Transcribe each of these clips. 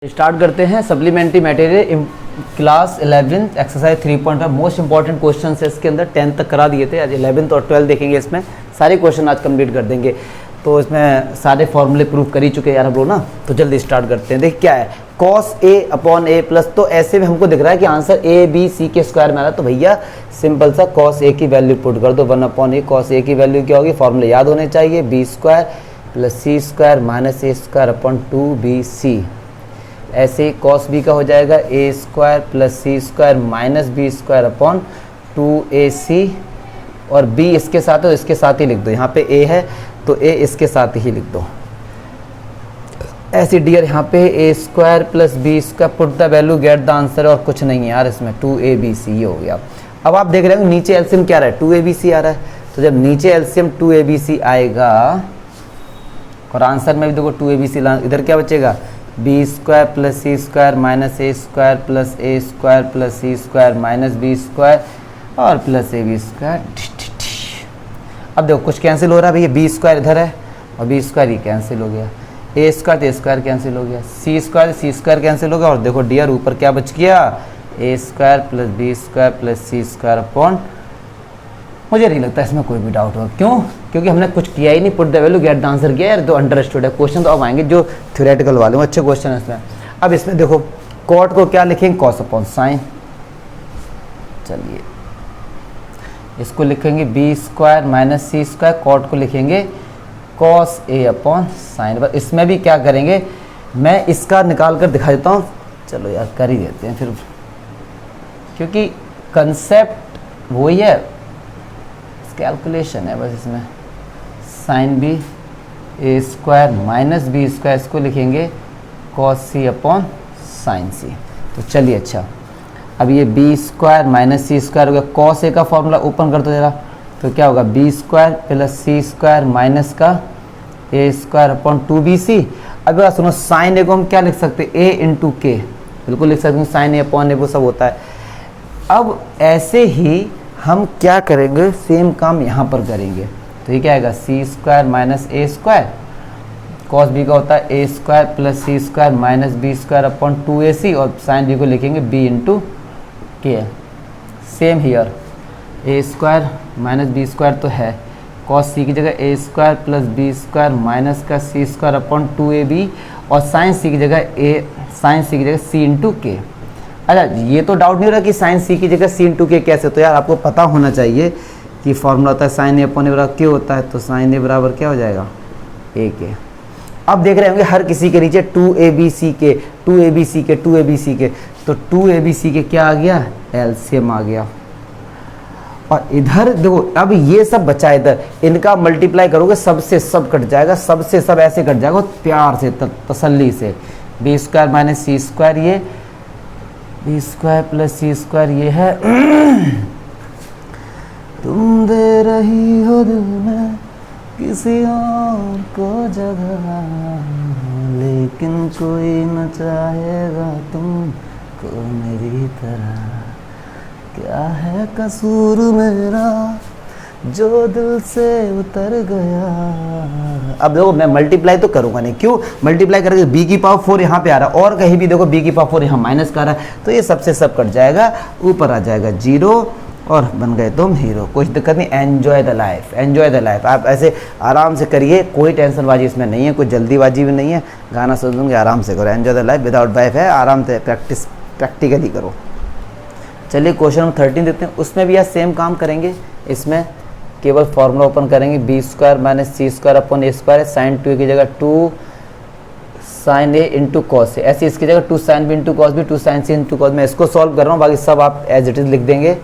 Start करते हैं supplementary material class 11 exercise 3.5 most important question है इसके अंदर। 10 तक करा दिए थे, आज 11th और 12 देखेंगे। इसमें सारे क्वेश्चन आज कंप्लीट कर देंगे। तो इसमें सारे फॉर्मूले प्रूफ कर ही चुके हैं यार हम लोग ना, तो जल्दी स्टार्ट करते हैं। देख क्या है cos a upon a plus, तो ऐसे में हमको दिख रहा है कि आंसर a b c के स्क्वायर में आ रहा है। तो भैया सिंपल सा cos a की वैल्यू पुट कर दो, 1 अपॉन a। cos a की वैल्यू क्या होगी, फॉर्मूले याद होने चाहिए, b square plus c square minus a square upon 2bc। ऐसे ही cos b का हो जाएगा a square plus c square minus b square upon 2ac, और b इसके साथ है तो इसके साथ ही लिख दो। यहाँ पे a है तो a इसके साथ ही लिख दो। ऐसे डियर यहाँ पे a square plus b square, put the value get the answer, और कुछ नहीं है यार इसमें, 2abc ये हो गया। अब आप देख रहे हो नीचे एलसीएम क्या आ रहा है, 2abc आ रहा है। तो जब नीचे एलसीएम 2abc आएगा और आंसर में भी देखो 2abc, इधर क्या बचेगा, B square plus C square minus A square plus A square plus C square minus B square और प्लस ए बी स्क्वायर। अब देखो कुछ कैंसिल हो रहा है भैया, बी स्क्वायर इधर है और बी स्क्वायर ये कैंसिल हो गया, ए स्क्वायर तो ए स्क्वायर कैंसिल हो गया, सी स्क्वायर कैंसिल हो गया, और देखो डियर ऊपर क्या बच गया, A square plus B square plus C square upon, मुझे नहीं लगता इसमें कोई भी डाउट होगा। क्यों? क्योंकि हमने कुछ किया ही नहीं, put the value get the answer किया यार, तो अंडरस्टूड है। क्वेश्चन तो अब आएंगे जो थ्योरेटिकल वाले हैं, अच्छे क्वेश्चन है इसमें। अब इसमें देखो कॉट को क्या लिखेंगे, कॉस अपॉन साइन। चलिए इसको लिखेंगे B square minus C square, cot को लिखेंगे कॉस ए अपॉन साइन। इसमें भी क्या करेंगे, मैं इसका निकाल कर दिखा देता हूँ। चलो यार कर ही देते हैं फिर, क्योंकि कंसेप्ट वही है, कैलकुलेशन है बस। इसमें साइन बी ए स्क्वायर माइनस बी स्क्वायर, इसको लिखेंगे कॉस सी अपॉन साइन सी। तो चलिए अच्छा, अब ये B square minus C square हो गया, कॉस ए का फॉर्मूला ओपन कर दो जरा, तो क्या होगा, B square plus C square minus का ए स्क्वायर अपॉन 2bc। अब बात सुनो, साइन ए को हम क्या लिख सकते हैं, ए इंटू के, बिल्कुल लिख सकते हैं, साइन ए अपॉन ए वो सब होता है। अब ऐसे ही हम क्या करेंगे, सेम काम यहाँ पर करेंगे। तो ये क्या आएगा, C square minus A square, cos B का होता है A square plus C square minus B square upon 2ac, और साइन बी को लिखेंगे बी इंटू के। Same here, A square minus B square तो है, कॉस सी की जगह A square plus B square minus का सी स्क्वायर अपॉन 2ab, और साइन सी की जगह सी इंटू के। अच्छा ये तो डाउट नहीं रहा कि साइन सी की जगह सी इंटू के कैसे, तो यार आपको पता होना चाहिए कि फॉर्मूला होता है साइन ए अपॉन ए बराबर क्या होता है, तो साइन ए बराबर क्या हो जाएगा, ए के। अब देख रहे होंगे हर किसी के नीचे 2abc के, तो 2abc के क्या आ गया, एलसीएम आ गया। और इधर देखो अब ये सब बचा, इधर इनका मल्टीप्लाई करोगे सबसे सब कट जाएगा, सबसे सब ऐसे कट जाएगा प्यार से तसल्ली से। B square minus C square, ये B square plus C square ये है, तुम दे रही हो दिल में किसी और को जगह, लेकिन कोई न चाहेगा तुमको मेरी तरह, क्या है कसूर मेरा जो दिल से उतर गया। अब देखो मैं मल्टीप्लाई तो करूंगा नहीं, क्यों, मल्टीप्लाई करके b की पावर 4 यहाँ पे आ रहा है, और कहीं भी देखो b की पावर 4 यहाँ माइनस का आ रहा है, तो ये सबसे सब कट जाएगा, ऊपर आ जाएगा 0 और बन गए तुम हीरो। कुछ दिक्कत नहीं, enjoy the life, enjoy the life. आप ऐसे आराम से करिए, कोई टेंशनबाजी इसमें नहीं है, कोई जल्दीबाजी भी नहीं है, गाना सुन दूँगे आराम से करो, enjoy the life without wife है, आराम से प्रैक्टिकली करो। चलिए क्वेश्चन नंबर 13 देते हैं, उसमें भी यार सेम काम करेंगे। इसमें केवल फॉर्मूला ओपन करेंगे, B square minus C square upon A square है, साइन 2 की जगह 2 sine A into cos A, ऐसे इसकी जगह 2 sine B into cos B, 2 sine C into cos. मैं इसको सॉल्व कर रहा हूँ, बाकी सब आप एज इट इज लिख देंगे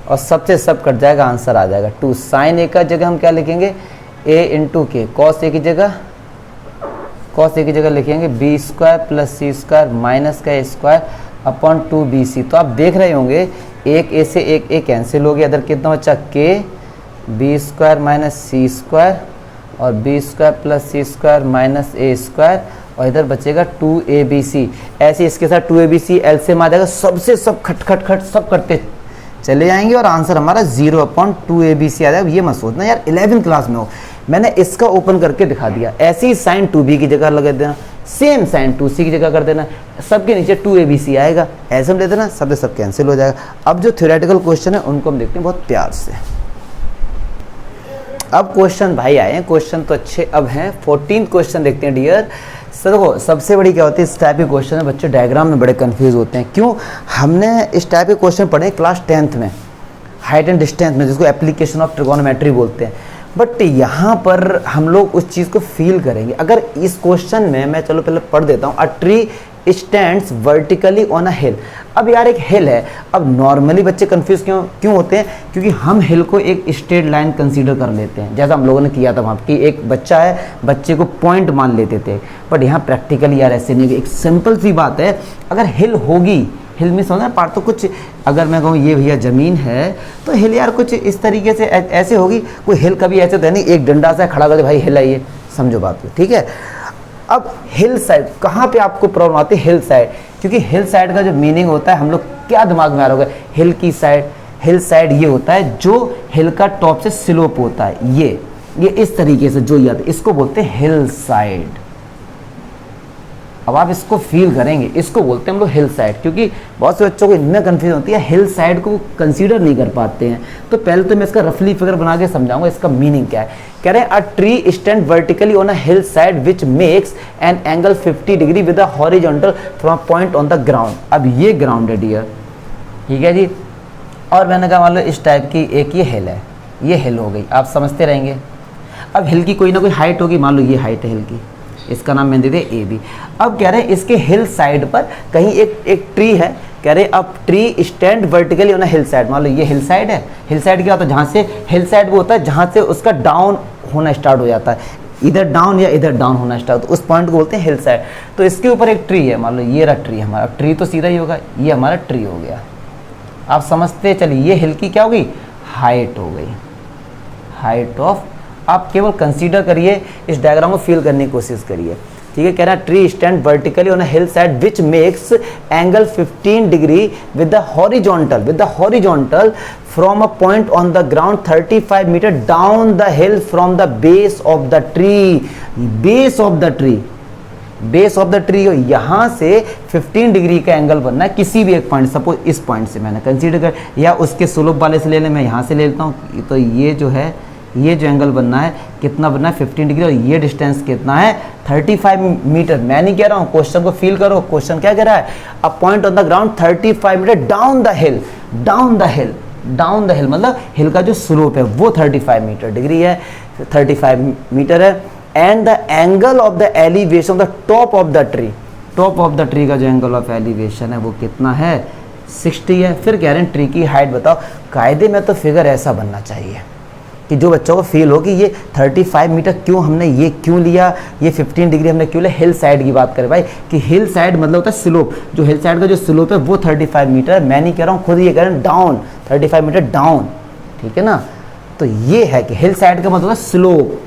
और सबसे सब कट जाएगा, आंसर आ जाएगा 2 साइन ए का जगह हम क्या लिखेंगे, ए इंटू के, कॉस ए की जगह लिखेंगे B square plus C square minus का ए स्क्वायर अपॉन 2bc। तो आप देख रहे होंगे एक ए से एक ए कैंसिल हो गया, इधर कितना बचा, के B square minus C square और B square plus C square minus A square, और इधर बचेगा 2abc। ऐसे इसके साथ 2abc एलसीएम आ जाएगा, सबसे सब खट खट खट सब कटते चले जाएंगे और आंसर हमारा 0 अपॉन 2abc आ जाएगा। ये मत सोचना यार 11th क्लास में हो, मैंने इसका ओपन करके दिखा दिया। ऐसे ही साइन 2b की जगह लगा देना, सेम साइन 2c की जगह कर देना, सबके नीचे 2abc आएगा, ऐसे हम लेते ना, सब कैंसिल हो जाएगा। अब जो थ्योरेटिकल क्वेश्चन है उनको हम देखते हैं बहुत प्यार से। अब क्वेश्चन भाई आए हैं, क्वेश्चन तो अच्छे अब हैं। 14 क्वेश्चन देखते हैं डियर। सर देखो सबसे बड़ी क्या होती है इस टाइप के क्वेश्चन में, बच्चे डायग्राम में बड़े कंफ्यूज होते हैं। क्यों? हमने इस टाइप के क्वेश्चन पढ़े क्लास 10th में, हाइट एंड डिस्टेंस में, जिसको एप्लीकेशन ऑफ ट्रिगोनोमेट्री बोलते हैं। बट यहाँ पर हम लोग उस चीज़ को फील करेंगे। अगर इस क्वेश्चन में मैं चलो पहले पढ़ देता हूँ, a tree stands vertically on a hill. अब यार एक हिल है, अब नॉर्मली बच्चे कंफ्यूज क्यों होते हैं? क्योंकि हम हिल को एक स्ट्रेट लाइन कंसीडर कर लेते हैं, जैसा हम लोगों ने किया था वहाँ कि एक बच्चा है, बच्चे को पॉइंट मान लेते थे। बट यहाँ प्रैक्टिकली यार ऐसे नहीं, एक सिंपल सी बात है, अगर हिल होगी, हिल में समझना पार्ट तो कुछ, अगर मैं कहूँ ये भैया ज़मीन है तो हिल यार कुछ इस तरीके से ऐसे होगी। कोई हिल कभी ऐसे तो है नहीं एक डंडा से खड़ा कर दे भाई हिल है ये, समझो बात को, ठीक है। अब हिल साइड कहाँ पे आपको प्रॉब्लम आती है? हिल साइड, क्योंकि हिल साइड का जो मीनिंग होता है हम लोग क्या दिमाग में आ रहा होगा, हिल की साइड। हिल साइड ये होता है जो हिल का टॉप से स्लोप होता है, ये इस तरीके से जो याद, इसको बोलते हैं हिल साइड। अब आप इसको फील करेंगे, इसको बोलते हैं हम लोग हिल साइड, क्योंकि बहुत से बच्चों को इनमें कंफ्यूजन होती है, हिल साइड को कंसीडर नहीं कर पाते हैं। तो पहले तो मैं इसका रफली फिगर बना के समझाऊंगा इसका मीनिंग क्या है। कह रहे हैं a tree stand vertically on a hill side which makes an angle 50 degree with a horizontal from a point on the ground. अब ये ग्राउंड है डियर, ठीक है जी। और मैंने कहा मान लो इस टाइप की एक ये हिल है, ये हिल हो गई, आप समझते रहेंगे। अब हिल की कोई ना कोई हाइट होगी, मान लो ये हाइट है हिल की, इसका नाम मैंने दे दिया AB। अब कह रहे हैं इसके हिल साइड पर कहीं एक ट्री है, कह रहे अब tree stand vertically on a hill side. मान लो ये हिल साइड है, हिल साइड क्या होता है, जहाँ से हिल साइड वो होता है जहाँ से उसका डाउन होना स्टार्ट हो जाता है, इधर डाउन या इधर डाउन होना स्टार्ट, तो उस पॉइंट को बोलते हैं हिल साइड। तो इसके ऊपर एक ट्री है, मान लो ये रहा ट्री हमारा, ट्री तो सीधा ही होगा, ये हमारा ट्री हो गया। आप समझते चलिए ये हिल की क्या हो गई, हाइट हो गई, हाइट ऑफ। आप केवल कंसीडर करिए, इस डायग्राम को फील करने की कोशिश करिए, ठीक है। कह रहा है tree stand vertically on a hill side which makes angle 15 degree with the horizontal from a point on the ground 35 meter down the hill from the base of the tree. Base of the tree, base of the tree हो, यहाँ से 15 degree का angle बनना है किसी भी एक point, suppose इस पॉइंट से मैंने कंसीडर कर, या उसके स्लोप वाले से ले लें, मैं यहाँ से ले लेता हूँ। तो ये जो है, ये जो एंगल बनना है कितना बनना है 15 डिग्री, और ये डिस्टेंस कितना है 35 मीटर। मैं नहीं कह रहा हूँ, क्वेश्चन को फील करो, क्वेश्चन क्या कह रहा है, a point on the ground 35 meter down the hill, down the हिल मतलब हिल का जो स्लोप है वो 35 मीटर डिग्री है, 35 मीटर है। And the angle of the elevation of the top of the tree, top of the tree का जो angle of elevation है वो कितना है 60 है। फिर कह रहे हैं ट्री की हाइट बताओ। कायदे में तो फिगर ऐसा बनना चाहिए कि जो बच्चों को फील हो कि ये 35 मीटर क्यों हमने ये क्यों लिया, ये 15 डिग्री हमने क्यों लिया। हिल साइड की बात करें भाई कि हिल साइड मतलब होता है स्लोप, जो हिल साइड का जो स्लोप है वो 35 मीटर है। मैं नहीं कह रहा हूँ, खुद ये कह रहे हैं डाउन 35 मीटर डाउन, ठीक है ना। तो ये है कि हिल साइड का मतलब होता है स्लोप।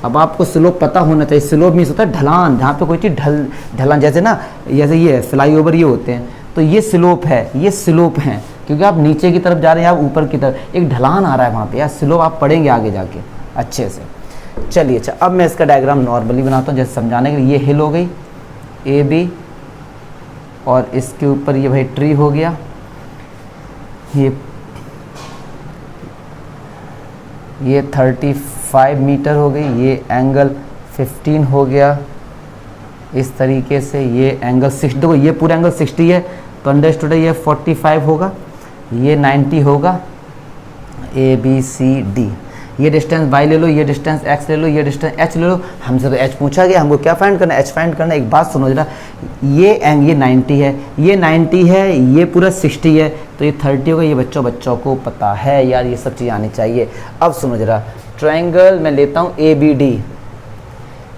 अब आपको स्लोप पता होना चाहिए, स्लोप मीन्स होता है ढलान, जहाँ पे कोई चीज़ ढलान, जैसे ना जैसे ये फ्लाईओवर ये होते हैं, तो ये स्लोप है, ये स्लोप है क्योंकि आप नीचे की तरफ जा रहे हैं, आप ऊपर की तरफ, एक ढलान आ रहा है वहाँ पे, या स्लोप आप पढ़ेंगे आगे जाके अच्छे से। चलिए अच्छा, अब मैं इसका डायग्राम नॉर्मली बनाता हूँ जैसे समझाने के लिए। ये हिल हो गई AB, और इसके ऊपर ये भाई ट्री हो गया, ये 35 मीटर हो गई, ये एंगल 15 हो गया इस तरीके से, ये एंगल 60, देखो ये पूरा एंगल 60 है तो अंडरस्टूड है ये 45 होगा, ये 90 होगा, ABCD। ये डिस्टेंस y ले लो, ये डिस्टेंस x ले लो, ये डिस्टेंस h ले लो। हमसे तो h पूछा गया, हमको क्या फाइंड करना है, h फाइंड करना है। एक बात सुनो जरा, ये 90 है, ये 90 है, ये पूरा 60 है, तो ये 30 होगा। ये बच्चों को पता है यार, ये सब चीज़ आनी चाहिए। अब सुनो जरा, ट्रायंगल मैं लेता हूँ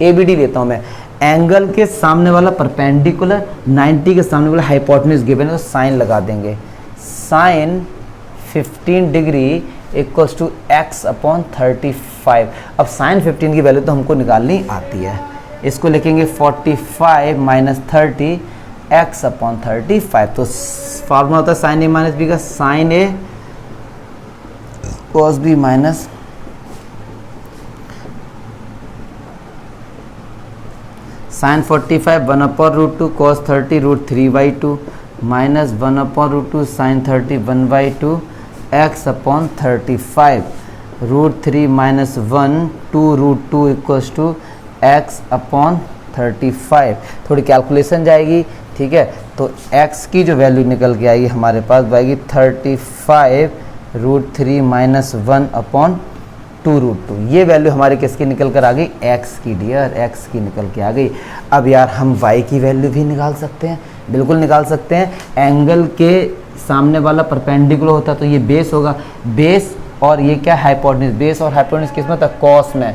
ABD लेता हूँ मैं। एंगल के सामने वाला परपेंडिकुलर, 90 के सामने वाला हाइपोटेन्यूज गिवन है, तो साइन लगा देंगे। Sine 15 degree equals to x upon 35। अब साइन 15 की वैल्यू तो हमको निकालनी आती है, इसको लिखेंगे 45 माइनस 30 x अपॉन 35। तो फार्मूला होता है साइन A माइनस B का, sine A cos B minus sine 45 1/√2 cos 30 √3/2 minus 1/√2 sine 30 1/2 x/35 √3 minus 1 2√2 equals to x/35। थोड़ी कैलकुलेशन जाएगी, ठीक है। तो x की जो वैल्यू निकल के आएगी हमारे पास आएगी 35 √3 माइनस 1/2√2। ये वैल्यू हमारे किसकी निकल कर आ गई, x की डियर, x की निकल के आ गई। अब यार हम y की वैल्यू भी निकाल सकते हैं, बिल्कुल निकाल सकते हैं। एंगल के सामने वाला परपेंडिकुलर होता है तो ये बेस होगा, बेस और ये क्या हाइपोटेन्यूज, बेस और हाइपोटेन्यूज किस में था, कॉस में,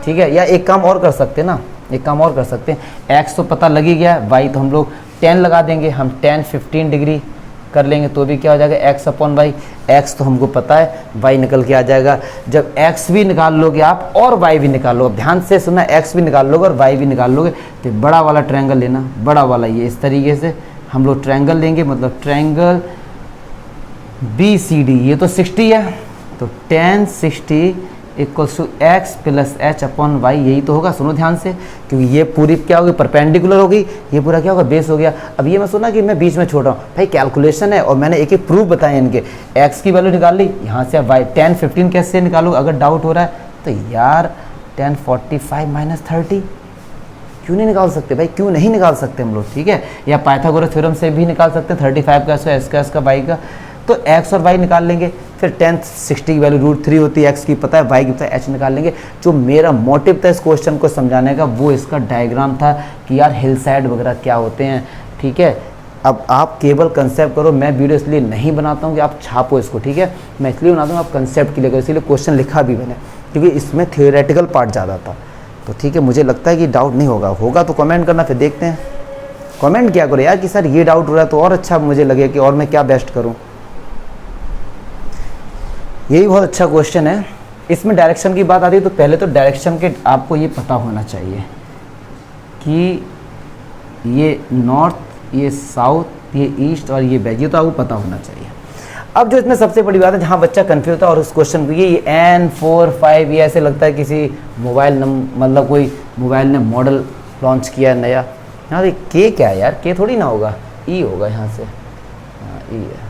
ठीक है। या एक काम और कर सकते हैं ना, एक काम और कर सकते हैं, x तो पता लग ही गया, y तो हम लोग 10 लगा देंगे, हम 10 15 डिग्री कर लेंगे तो भी क्या हो जाएगा x/y। x तो हमको पता है, y निकल के आ जाएगा। जब x भी निकाल लोगे आप और y भी निकाल लोगे, ध्यान से सुनना, x भी निकाल लोगे और y भी निकाल लोगे तो बड़ा वाला ट्रायंगल लेना, बड़ा वाला ये इस तरीके से हम लोग ट्रायंगल लेंगे, मतलब ट्रायंगल BCD, ये तो 60 है तो tan 60 equals to x plus h/y, यही तो होगा। सुनो ध्यान से, क्योंकि ये पूरी क्या होगी, परपेंडिकुलर होगी, ये पूरा क्या होगा, बेस हो गया। अब ये मैं सुना कि मैं बीच में छोड़ रहा हूँ, भाई कैलकुलेशन है और मैंने एक एक प्रूफ बताए इनके। x की वैल्यू निकाल ली, यहाँ से y tan 15 कैसे निकालो, अगर डाउट हो रहा है तो यार tan 45 माइनस 30 क्यों नहीं निकाल सकते भाई, क्यों नहीं निकाल सकते हम लोग, ठीक है। या पाइथागोरस थ्योरम से भी निकाल सकते हैं, 35 का इसका, इसका इसका y का, तो x और y निकाल लेंगे। फिर tan 60 की वैल्यू √3 होती है, x की पता है, y की पता है, h निकाल लेंगे। जो मेरा मोटिव था इस क्वेश्चन को समझाने का वो इसका डायग्राम था कि यार हिल साइड वगैरह क्या होते हैं, ठीक है। अब आप केवल कंसेप्ट करो, मैं वीडियो इसलिए नहीं बनाता हूँ कि आप छापो इसको, ठीक है, मैं इसलिए बनाता हूँ आप कंसेप्ट के लिए करो, इसलिए क्वेश्चन लिखा भी मैंने, क्योंकि इसमें थियोरेटिकल पार्ट ज़्यादा था। तो ठीक है, मुझे लगता है कि डाउट नहीं होगा, होगा तो कमेंट करना, फिर देखते हैं। कमेंट क्या करो यार कि सर ये डाउट हो रहा है तो और अच्छा मुझे लगे कि और मैं क्या बेस्ट करूँ। यही बहुत अच्छा क्वेश्चन है। इसमें डायरेक्शन की बात आती है तो पहले तो डायरेक्शन के आपको ये पता होना चाहिए कि ये नॉर्थ, ये साउथ, ये ईस्ट और ये वेस्ट, ये तो आपको पता होना चाहिए। अब जो इसमें सबसे बड़ी बात है जहाँ बच्चा कंफ्यूज होता है और उस क्वेश्चन को ये N45 ये ऐसे लगता है किसी मोबाइल मतलब कोई मोबाइल ने मॉडल लॉन्च किया नया। यहाँ पे के क्या है यार, के थोड़ी ना होगा, ई होगा यहाँ से, हाँ ई है।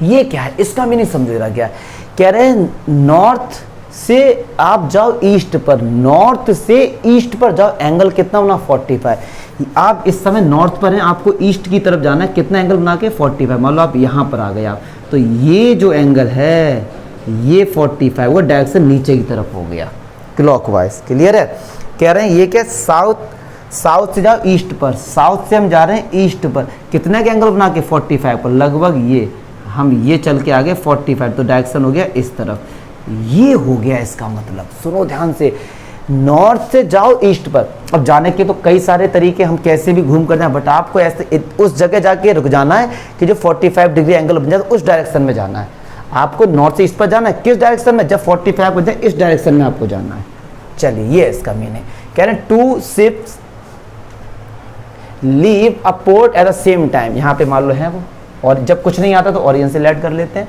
ये क्या है, इसका भी नहीं समझ रहा क्या कह रहे हैं। नॉर्थ से आप जाओ ईस्ट पर, नॉर्थ से ईस्ट पर जाओ, एंगल कितना होना 45। आप इस समय नॉर्थ पर हैं, आपको ईस्ट की तरफ जाना है, कितना एंगल बना के 45। मान लो आप यहाँ पर आ गए आप, तो ये जो एंगल है ये 45 वो डायरेक्शन नीचे की तरफ हो गया क्लॉकवाइज। क्लियर है, कह रहे हैं ये क्या, साउथ से जाओ ईस्ट पर, साउथ से हम जा रहे हैं ईस्ट पर, कितने का एंगल बना के 45 पर, लगभग ये हम ये चल के आगे 45, तो डायरेक्शन हो गया इस तरफ। ये हो गया इसका मतलब, सुनो ध्यान से, नॉर्थ से जाओ ईस्ट पर। अब जाने के तो कई सारे तरीके, हम कैसे भी घूम कर जाए, बट आपको ऐसे उस जगह जाके रुक जाना है कि जो 45 डिग्री एंगल बन जाए तो उस डायरेक्शन में जाना है। आपको नॉर्थ से ईस्ट पर जाना है, किस डायरेक्शन में, जब 45 बन जाए इस डायरेक्शन में आपको जाना है। चलिए ये इसका मीनिंग कह रहे हैं 2 ships leave a port at the same time. यहाँ पे मान लो है वो, और जब कुछ नहीं आता तो ऑरियन से ऐड कर लेते हैं।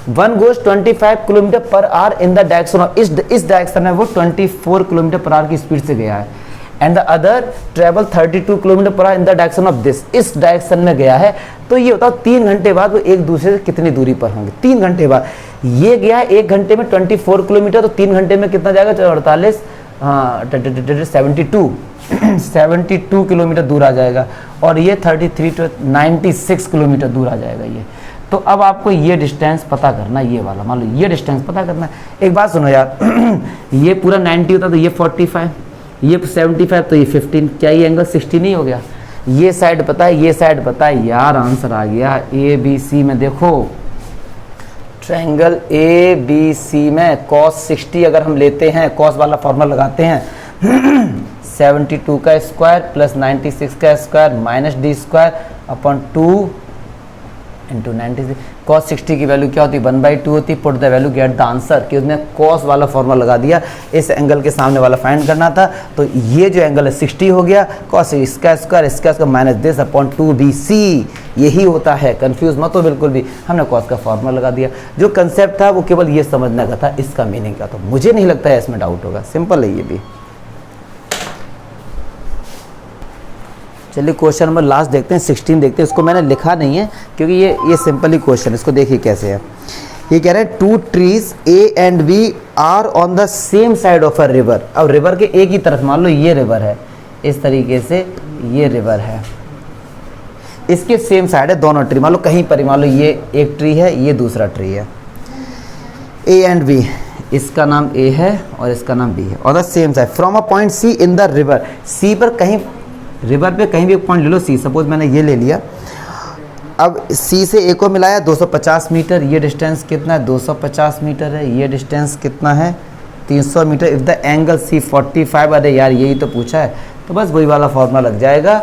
One goes 25 kilometre per hour in the direction of, इस डायरेक्शन में वो 24 किलोमीटर पर आवर की स्पीड से गया है, and the other travel 32 kilometre per hour in the direction of this, इस डायरेक्शन में गया है। तो ये बताओ 3 घंटे बाद वो एक दूसरे से कितनी दूरी पर होंगे। 3 घंटे बाद ये गया है 1 घंटे में 24 किलोमीटर, तो 3 घंटे में कितना जाएगा, 48, हाँ 72 किलोमीटर दूर आ जाएगा, और ये 33 to 96 किलोमीटर दूर आ जाएगा ये। तो अब आपको ये डिस्टेंस पता करना, ये वाला मान लो ये डिस्टेंस पता करना है। एक बात सुनो यार, ये पूरा 90 होता तो ये 45, ये 75 तो ये 15, क्या ये एंगल 60 नहीं हो गया। ये साइड पता है, ये साइड पता है यार, आंसर आ गया। ABC में देखो, ट्रायंगल ABC में cos 60 अगर हम लेते हैं, cos वाला फॉर्मूला लगाते हैं 72 का स्क्वायर प्लस 96 का square minus d² upon 2 into 96। cos 60 की वैल्यू क्या होती है, 1/2 होती। Put the value get the answer, कि उसने cos वाला फॉर्मूला लगा दिया, इस एंगल के सामने वाला फाइंड करना था। तो ये जो एंगल है 60 हो गया, cos इसका square minus this upon 2BC, यही होता है। कंफ्यूज मत हो बिल्कुल भी, हमने cos का फॉर्मूला लगा दिया। जो कंसेप्ट था वो केवल ये समझने का था, इसका मीनिंग का तो मुझे नहीं लगता है इसमें डाउट होगा, सिंपल है ये भी। चलिए क्वेश्चन नंबर लास्ट देखते हैं, 16 देखते हैं। इसको मैंने लिखा नहीं है क्योंकि ये सिंपल ही क्वेश्चन, इसको देखिए कैसे है। ये कह रहे हैं 2 trees A and B are on the same side of a river. अब रिवर के एक ही तरफ, मान लो ये रिवर है, इस तरीके से ये रिवर है, इसके सेम साइड है दोनों ट्री, मान लो कहीं पर ही, मान लो ये एक ट्री है, ये दूसरा ट्री है, ए एंड बी, इसका नाम ए है और इसका नाम बी है, on the same side from a point C in the river. C पर कहीं, रिवर पे कहीं भी एक पॉइंट ले लो, सी सपोज मैंने ये ले लिया। अब सी से ए को मिलाया 250 मीटर, ये डिस्टेंस कितना है 250 मीटर है, ये डिस्टेंस कितना है 300 metre. If the angle C 45, अरे यार यही तो पूछा है, तो बस वही वाला फॉर्मूला लग जाएगा,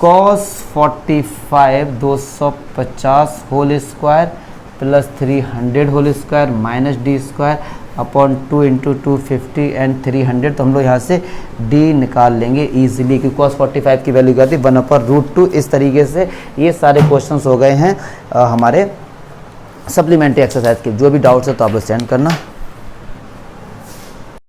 cos 45 250 whole square plus 300 whole square minus D square upon 2 into 250 and 300। तो हम लोग यहाँ से d निकाल लेंगे ईजिली, क्योंकि cos 45 की वैल्यू क्या थी 1/√2। इस तरीके से ये सारे क्वेश्चंस हो गए हैं हमारे सप्लीमेंट्री एक्सरसाइज के। जो भी डाउट्स है तो आप लोग सेंड करना।